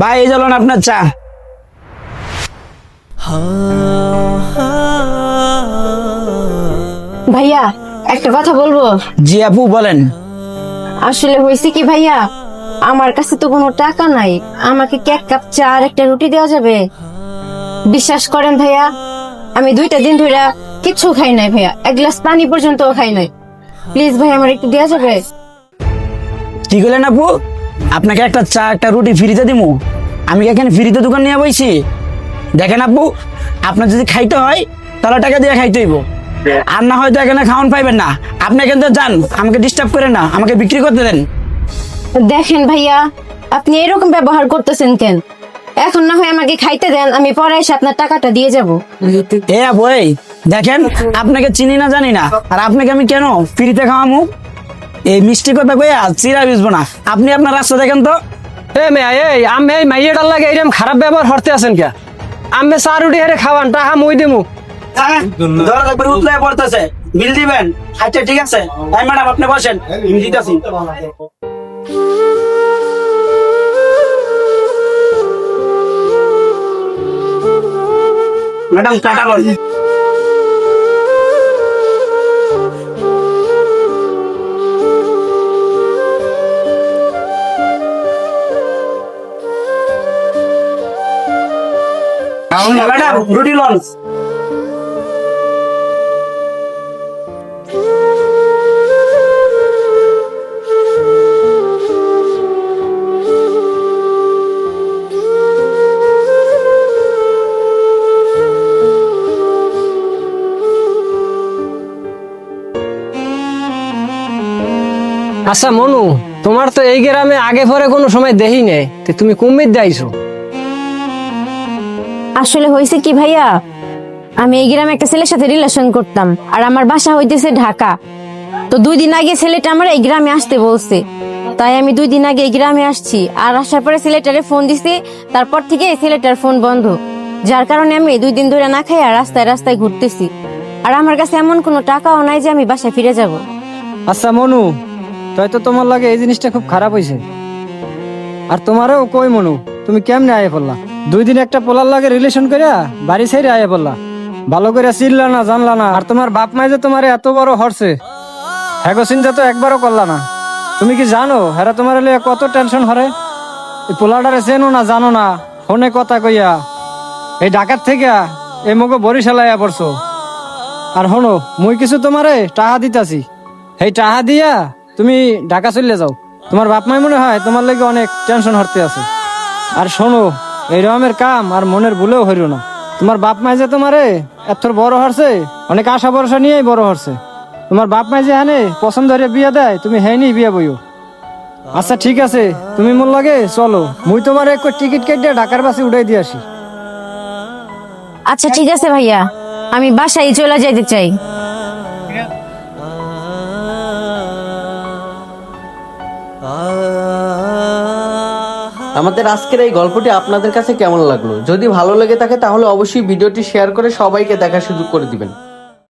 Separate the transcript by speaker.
Speaker 1: ভাই এই চলুন আপনার চা।
Speaker 2: ভাইয়া একটা কথা বলবো।
Speaker 1: জি আপু বলেন।
Speaker 2: আসলে হয়েছে কি ভাইয়া, আমার কাছে তো কোনো টাকা নাই, আমাকে কি 1 কাপ চা আর একটা রুটি দেওয়া যাবে? বিশ্বাস করেন ভাইয়া, আমি 2টা দিন ধরে কিচ্ছু খাই নাই ভাইয়া, 1 গ্লাস পানি পর্যন্তও খাই নাই। প্লিজ ভাই আমার একটু দেওয়া যাবে?
Speaker 1: কি করলেন আপু? আপনাকে একটা চা একটা রুটি ফ্রিতে দিমু? আমি কি এখানে ফ্রিতে দোকান নিয়ে বইছি? দেখেন আপু, আপনার যদি খাইতে হয় তাহলে টাকা দিয়ে খাইতে হইব, আর না হয়তো এখানে খাওয়ান পাইবেন না। আপনি এখান থেকে যান, আমাকে ডিস্টার্ব করেন না, আমাকে বিক্রি করতে দেন।
Speaker 2: দেখেন ভাইয়া, আপনি এরকম ব্যবহার করতেছেন কেন? এখন না হয় আমাকে খাইতে দেন, আমি পরে এসে আপনার টাকাটা দিয়ে যাব।
Speaker 1: এ আপু এই দেখেন, আপনাকে চিনি না জানি না, আর আপনাকে আমি কেন ফ্রিতে খাওয়ামু? এই মিষ্টি কথা কইয়া চিরা বুঝবো না। আপনি আপনার রাস্তা দেখেন তো।
Speaker 3: আমি এই মাইয়াটার লাগে এরকম খারাপ ব্যবহার হরতে আছেন কে? আমি চা রুটি হেরে খাওয়ান, টাকা মই দিমু।
Speaker 1: ধরা একবার উতলায় পড়তেছে, বিল দিবেন? আচ্ছা ঠিক আছে, এই ম্যাডাম আপনি বসেন, আমি দিতেছি। ম্যাডাম টাটা লন। ম্যাডাম রুটি লঞ্চ।
Speaker 3: আচ্ছা মনু, তোমার তো এই গ্রামে আগে পরে কোনো সময় দেখি নেই, তো তুমি কুমির দাইছো?
Speaker 2: আসলে হয়েছে কি ভাইয়া, আমি এই গ্রামে একটা ছেলের সাথে রিলেশন করতাম, আর আমার বাসা হইতেছে ঢাকা। তো 2 দিন আগে ছেলেটা আমার এই গ্রামে আসতে বলছে, তাই আমি 2 দিন আগে এই গ্রামে আসছি। আর আসার পরে ছেলেটারে ফোন দিছি, তারপর থেকে এই ছেলেটার ফোন বন্ধ, যার কারণে আমি 2 দিন ধরে না খাই আর রাস্তায় রাস্তায় ঘুরতেছি। আর আমার কাছে এমন কোনো টাকাও নাই যে আমি বাসায় ফিরে যাব।
Speaker 3: আচ্ছা মনু, তাই তো তোমার লাগে এই জিনিসটা খুব খারাপ হয়েছে। আর তোমারও কই মনু, তুমি কেমনে আয়ে পড়লা? 2 দিন একটা পোলার লাগে রিলেশন করিয়া বাড়ি ছেড়ে আয়ে পড়লা, ভালো করে চিনলা না, জানলা না। আর তোমার বাপ মাই যে তোমার এত বড় হরছে, হ্যাগো চিন্তা তো একবারও করলা না। তুমি কি জানো হেরা তোমার লিয়ে কত টেনশন হরে? এই পোলাটারে চেনো না, জানো না, ফোনে কথা কইয়া এই ঢাকার থেকে এই মগো বরিশাল আয়া পড়ছো। আর হনো, মুই কিছু তোমারে টাহা দিতাছি, এই টাহা দিয়া তুমি ঢাকা চলে যাও। তোমার বাপ মাই মনে হয় তোমার লাগে অনেক টেনশন হরতে আছে। আর শোনো, এই রকমের কাম আর মনের ভুলেও হইল না। তোমার বাপ মাই যে তোমারে এত বড় হরছে, অনেক আশা ভরসা নিয়েই বড় হরছে। তোমার বাপ মাই যে হানে পছন্দ হয়ে বিয়া দেয়, তুমি হেনি বিয়া বইও। আচ্ছা ঠিক আছে, তুমি মোর লাগে চলো, মুই তোমার এক টিকিট কেটে ঢাকার বাসে উঠাই দিয়ে আসি।
Speaker 2: আচ্ছা ঠিক আছে ভাইয়া, আমি বাসায় চলে যেতে চাই।
Speaker 4: আমাদের আজকের এই গল্পটি আপনাদের কাছে কেমন লাগলো? যদি ভালো লেগে থাকে তাহলে অবশ্যই ভিডিওটি শেয়ার করে সবাইকে দেখার সুযোগ করে দিবেন।